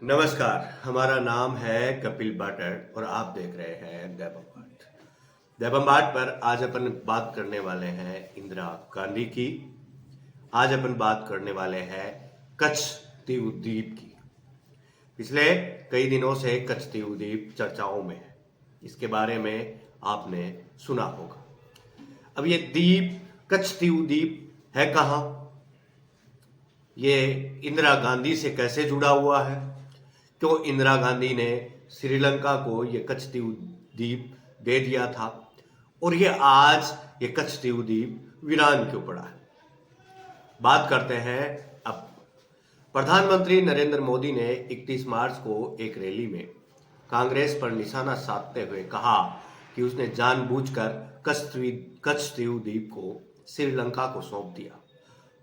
नमस्कार। हमारा नाम है कपिल बाटर और आप देख रहे हैं दैवम बाट। दैवम बाट पर आज अपन बात करने वाले हैं इंदिरा गांधी की। आज अपन बात करने वाले हैं कच्छ दीव द्वीप की। पिछले कई दिनों से कच्छ दीव द्वीप चर्चाओं में है। इसके बारे में आपने सुना होगा। अब ये द्वीप कच्छ दीव द्वीप है कहाँ, ये इंदिरा गांधी से कैसे जुड़ा हुआ है, क्यों इंदिरा गांधी ने श्रीलंका को ये कच्छ द्वीप दे दिया था और ये आज ये कच्छ द्वीप वीरान क्यों पड़ा है। बात करते हैं। अब प्रधानमंत्री नरेंद्र मोदी ने 31 मार्च को एक रैली में कांग्रेस पर निशाना साधते हुए कहा कि उसने जानबूझकर कच्छ द्वीप को श्रीलंका को सौंप दिया।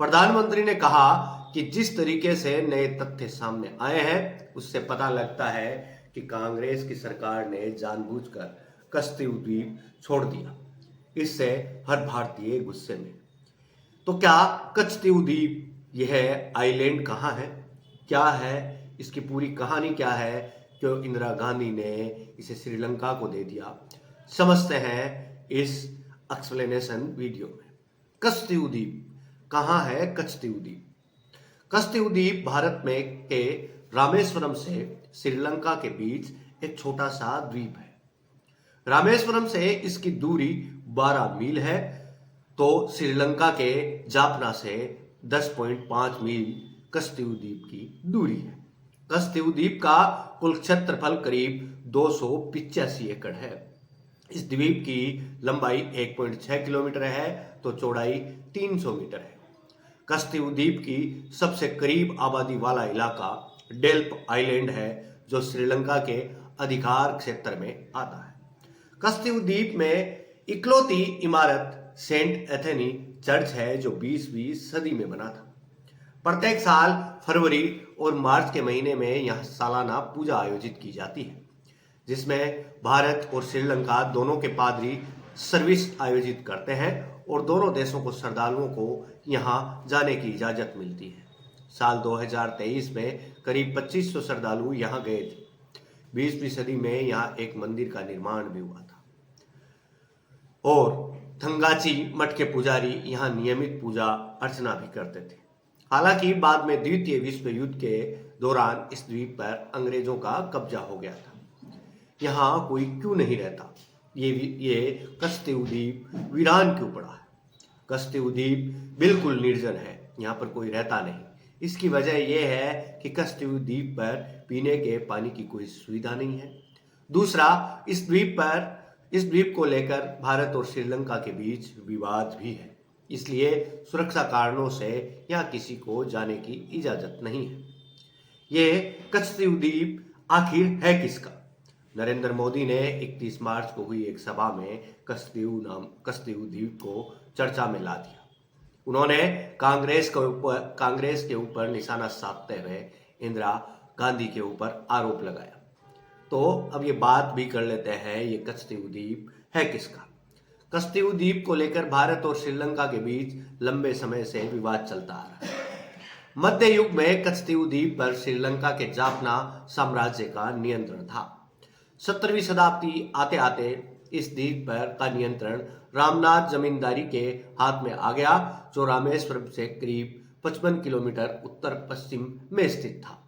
प्रधानमंत्री ने कहा कि जिस तरीके से नए तथ्य सामने आए हैं उससे पता लगता है कि कांग्रेस की सरकार ने जानबूझकर कच्छ द्वीप छोड़ दिया। इससे हर भारतीय गुस्से में। तो क्या कच्छ द्वीप यह आइलैंड कहाँ है, क्या है इसकी पूरी कहानी, क्या है क्यों इंदिरा गांधी ने इसे श्रीलंका को दे दिया, समझते हैं इस एक्सप्लेनेशन वीडियो में। कच्छ द्वीप कहाँ है? कच्छ द्वीप, कच्छ द्वीप भारत में के रामेश्वरम से श्रीलंका के बीच एक छोटा सा द्वीप है। रामेश्वरम से इसकी दूरी 12 मील है, तो श्रीलंका के जाफना से 10.5 मील कच्छ द्वीप की दूरी है। कच्छ द्वीप का कुल क्षेत्रफल करीब 285 एकड़ है। इस द्वीप की लंबाई 1.6 किलोमीटर है तो चौड़ाई 300 मीटर है। कच्छ द्वीप की सबसे करीब आबादी वाला इलाका डेल्प आइलैंड है जो श्रीलंका के अधिकार क्षेत्र में आता है। कच्छ द्वीप में इकलौती इमारत सेंट एथनी चर्च है जो 20वीं सदी में बना था। प्रत्येक साल फरवरी और मार्च के महीने में यहाँ सालाना पूजा आयोजित की जाती है जिसमें भारत और श्रीलंका दोनों के पादरी सर्विस आयोजित करते हैं और दोनों देशों को श्रद्धालुओं को यहाँ जाने की इजाजत मिलती है। साल 2023 में करीब 2500 श्रद्धालु यहाँ गए थे। 20वीं सदी में यहाँ एक मंदिर का निर्माण भी हुआ था और थंगाची मठ के पुजारी यहाँ नियमित पूजा अर्चना भी करते थे। हालांकि बाद में द्वितीय विश्व युद्ध के दौरान इस द्वीप पर अंग्रेजों का कब्जा हो गया था। यहाँ कोई क्यों नहीं रहता? ये कच्छ द्वीप वीरान क्यों पड़ा है? कच्छ द्वीप बिल्कुल निर्जन है, यहाँ पर कोई रहता नहीं। इसकी वजह यह है कि कच्छ द्वीप पर पीने के पानी की कोई सुविधा नहीं है। दूसरा, इस द्वीप को लेकर भारत और श्रीलंका के बीच विवाद भी है, इसलिए सुरक्षा कारणों से यहाँ किसी को जाने की इजाजत नहीं है। ये कच्छ द्वीप आखिर है किसका? नरेंद्र मोदी ने 31 मार्च को हुई एक सभा में कच्छ द्वीप को चर्चा में ला दिया। उन्होंने कांग्रेस के ऊपर निशाना साधते हुए इंदिरा गांधी के ऊपर आरोप लगाया। तो अब ये बात भी कर लेते हैं, ये कच्छ द्वीप है किसका? कच्छ द्वीप को लेकर भारत और श्रीलंका के बीच लंबे समय से विवाद चलता आ रहा है। मध्य युग में कच्छ द्वीप पर श्रीलंका के जाफना साम्राज्य का नियंत्रण था। 17वीं शताब्दी आते आते इस द्वीप पर का नियंत्रण रामनाथ जमींदारी के हाथ में आ गया जो रामेश्वरम से करीब 55 किलोमीटर उत्तर पश्चिम में स्थित था।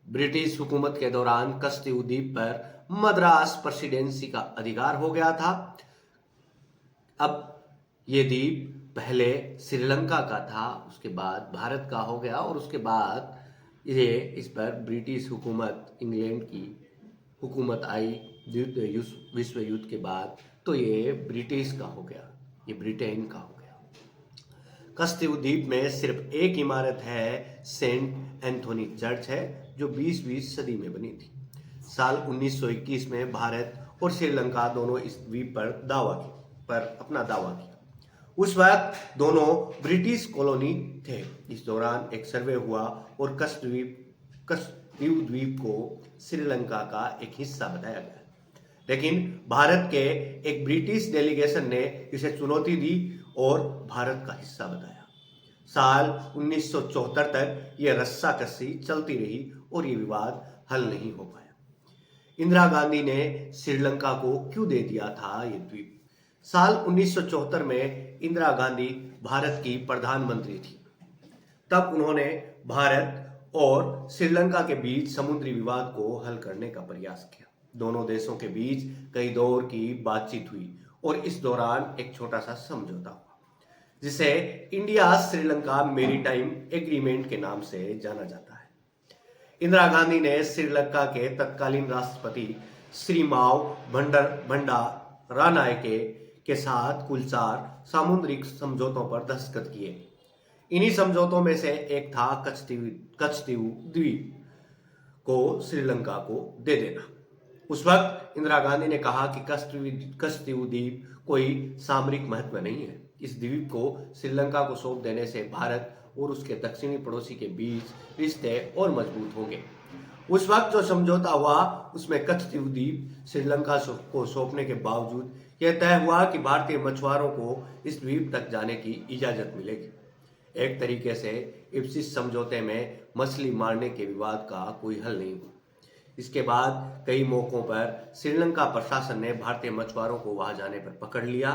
ब्रिटिश हुकूमत के दौरान कच्छ द्वीप पर मद्रास प्रेसिडेंसी का अधिकार हो गया था। अब ये द्वीप पहले श्रीलंका का था, उसके बाद भारत का हो गया और उसके बाद इस पर ब्रिटिश हुकूमत, इंग्लैंड की हुकूमत आई विश्व युद्ध के बाद, तो ये ब्रिटिश का हो गया, ये ब्रिटेन का हो गया। कच्छ द्वीप में सिर्फ एक इमारत है, सेंट एंथोनी चर्च है जो 20वीं सदी में बनी थी। साल 1921 में भारत और श्रीलंका दोनों इस द्वीप पर अपना दावा किया। उस वक्त दोनों ब्रिटिश कॉलोनी थे। इस दौरान एक सर्वे हुआ और कच्छ द्वीप को श्रीलंका का एक हिस्सा बताया गया, लेकिन भारत के एक ब्रिटिश डेलीगेशन ने इसे चुनौती दी और भारत का हिस्सा बताया। साल 1974 तक यह रस्साकसी चलती रही और ये विवाद हल नहीं हो पाया। इंदिरा गांधी ने श्रीलंका को क्यों दे दिया था ये द्वीप? साल 1974 में इंदिरा गांधी भारत की प्रधानमंत्री थी। तब उन्होंने भारत और श्रीलंका के बीच समुद्री विवाद को हल करने का प्रयास किया। दोनों देशों के बीच कई दौर की बातचीत हुई और इस दौरान एक छोटा सा समझौता हुआ, जिसे इंडिया श्रीलंका मैरीटाइम एग्रीमेंट के नाम से जाना जाता है। इंदिरा गांधी ने श्रीलंका के तत्कालीन राष्ट्रपति श्रीमाव भंडारानायके के साथ कुल 4 सामुद्रिक समझौतों पर दस्तखत किए। इन्हीं समझौतों में से एक था कच्छतीव द्वीप को श्रीलंका को दे देना। उस वक्त इंदिरा गांधी ने कहा कि कच्छतीव द्वीप कोई सामरिक महत्व नहीं है। इस द्वीप को श्रीलंका को सौंप देने से भारत और उसके दक्षिणी पड़ोसी के बीच रिश्ते और मजबूत होंगे। उस वक्त जो समझौता हुआ उसमें कच्छतीव द्वीप श्रीलंका को सौंपने के बावजूद यह तय हुआ कि भारतीय मछुआरों को इस द्वीप तक जाने की इजाजत मिलेगी। एक तरीके से इप्सिस समझौते में मछली मारने के विवाद का कोई हल नहीं हुआ। इसके बाद कई मौकों पर श्रीलंका प्रशासन ने भारतीय मछुआरों को वहां जाने पर पकड़ लिया।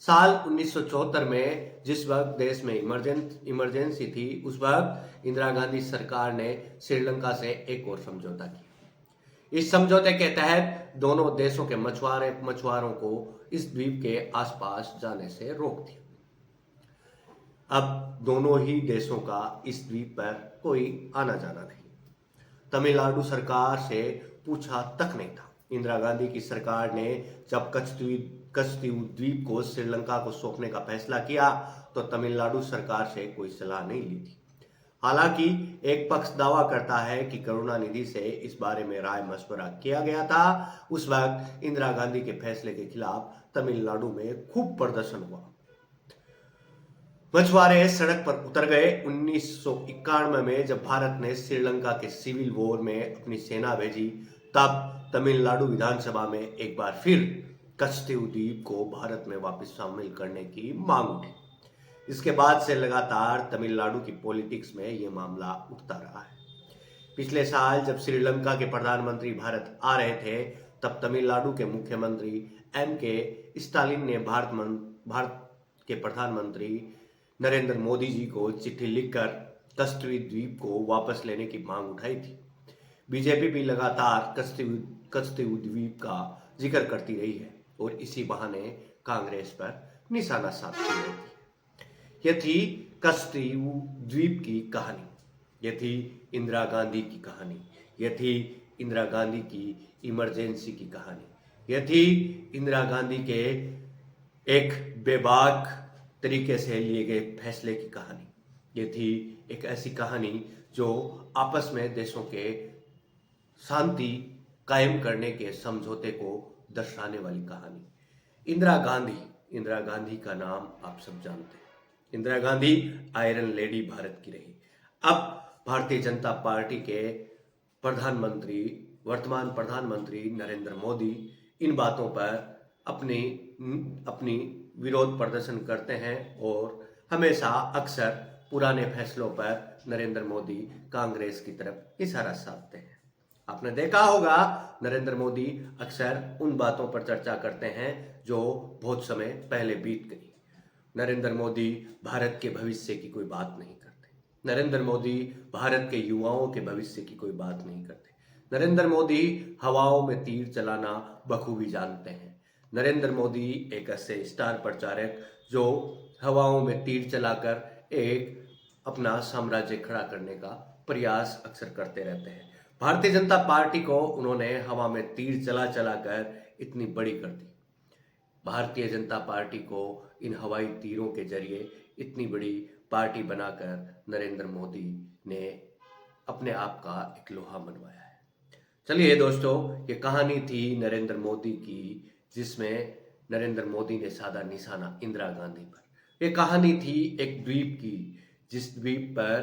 साल 1974 में जिस वक्त देश में इमरजेंसी थी, उस वक्त इंदिरा गांधी सरकार ने श्रीलंका से एक और समझौता किया। इस समझौते के तहत दोनों देशों के मछुआरों को इस द्वीप के आसपास जाने से रोक दिया। अब दोनों ही देशों का इस द्वीप पर कोई आना जाना नहीं। तमिलनाडु सरकार से पूछा तक नहीं था। इंदिरा गांधी की सरकार ने जब कच्छतीव द्वीप को श्रीलंका को सौंपने का फैसला किया तो तमिलनाडु सरकार से कोई सलाह नहीं ली थी। हालांकि एक पक्ष दावा करता है कि करुणानिधि से इस बारे में राय मशवरा किया गया था। उस वक्त इंदिरा गांधी के फैसले के खिलाफ तमिलनाडु में खूब प्रदर्शन हुआ। मछुआरे सड़क पर उतर गए। 1991 में जब भारत ने श्रीलंका के सिविल वॉर में अपनी सेना भेजी, तब तमिलनाडु विधानसभा में एक बार फिर कच्छतीव द्वीप को भारत में वापस शामिल करने की मांग उठी। इसके बाद से लगातार तमिलनाडु की पॉलिटिक्स में यह मामला उठता रहा है। पिछले साल जब श्रीलंका के प्रधानमंत्री भारत आ रहे थे, तब तमिलनाडु के मुख्यमंत्री M.K. स्टालिन ने भारत के प्रधानमंत्री नरेंद्र मोदी जी को चिट्ठी लिखकर कच्छतीव द्वीप को वापस लेने की मांग उठाई थी। बीजेपी भी लगातार कच्छतीव द्वीप का जिक्र करती रही है और इसी बहाने कांग्रेस पर निशाना साधती रही थी। यह थी कच्छतीव द्वीप की कहानी। यह थी इंदिरा गांधी की कहानी। यह थी इंदिरा गांधी की इमरजेंसी की कहानी। यह थी इंदिरा गांधी के एक बेबाक तरीके से लिए गए फैसले की कहानी। ये थी एक ऐसी कहानी जो आपस में देशों के शांति कायम करने के समझौते को दर्शाने वाली कहानी। इंदिरा गांधी का नाम आप सब जानते हैं। इंदिरा गांधी आयरन लेडी भारत की रही। अब भारतीय जनता पार्टी के वर्तमान प्रधानमंत्री नरेंद्र मोदी इन बातों पर अपनी विरोध प्रदर्शन करते हैं और हमेशा अक्सर पुराने फैसलों पर नरेंद्र मोदी कांग्रेस की तरफ इशारा साधते हैं। आपने देखा होगा नरेंद्र मोदी अक्सर उन बातों पर चर्चा करते हैं जो बहुत समय पहले बीत गई। नरेंद्र मोदी भारत के भविष्य की कोई बात नहीं करते। नरेंद्र मोदी भारत के युवाओं के भविष्य की कोई बात नहीं करते। नरेंद्र मोदी हवाओं में तीर चलाना बखूबी जानते हैं। नरेंद्र मोदी एक ऐसे स्टार प्रचारक जो हवाओं में तीर चलाकर एक अपना साम्राज्य खड़ा करने का प्रयास अक्सर करते रहते हैं। भारतीय जनता पार्टी को उन्होंने हवा में तीर चला कर इतनी बड़ी कर दी। भारतीय जनता पार्टी को इन हवाई तीरों के जरिए इतनी बड़ी पार्टी बनाकर नरेंद्र मोदी ने अपने आप का एक लोहा मनवाया है। चलिए दोस्तों, ये कहानी थी नरेंद्र मोदी की, जिसमें नरेंद्र मोदी ने साधा निशाना इंदिरा गांधी पर। यह कहानी थी एक द्वीप की, जिस द्वीप पर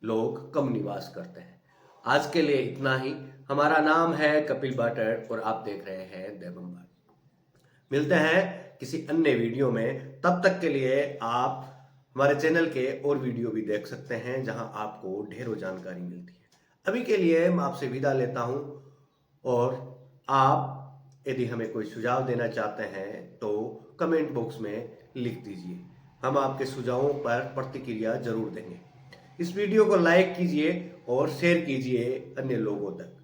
लोग कम निवास करते हैं। आज के लिए इतना ही। हमारा नाम है कपिल बाटर और आप देख रहे हैं देवम बात। मिलते हैं किसी अन्य वीडियो में। तब तक के लिए आप हमारे चैनल के और वीडियो भी देख सकते हैं, जहां आपको ढेरों जानकारी मिलती है। अभी के लिए मैं आपसे विदा लेता हूं और आप यदि हमें कोई सुझाव देना चाहते हैं तो कमेंट बॉक्स में लिख दीजिए। हम आपके सुझावों पर प्रतिक्रिया जरूर देंगे। इस वीडियो को लाइक कीजिए और शेयर कीजिए अन्य लोगों तक।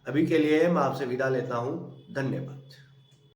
अभी के लिए मैं आपसे विदा लेता हूं। धन्यवाद।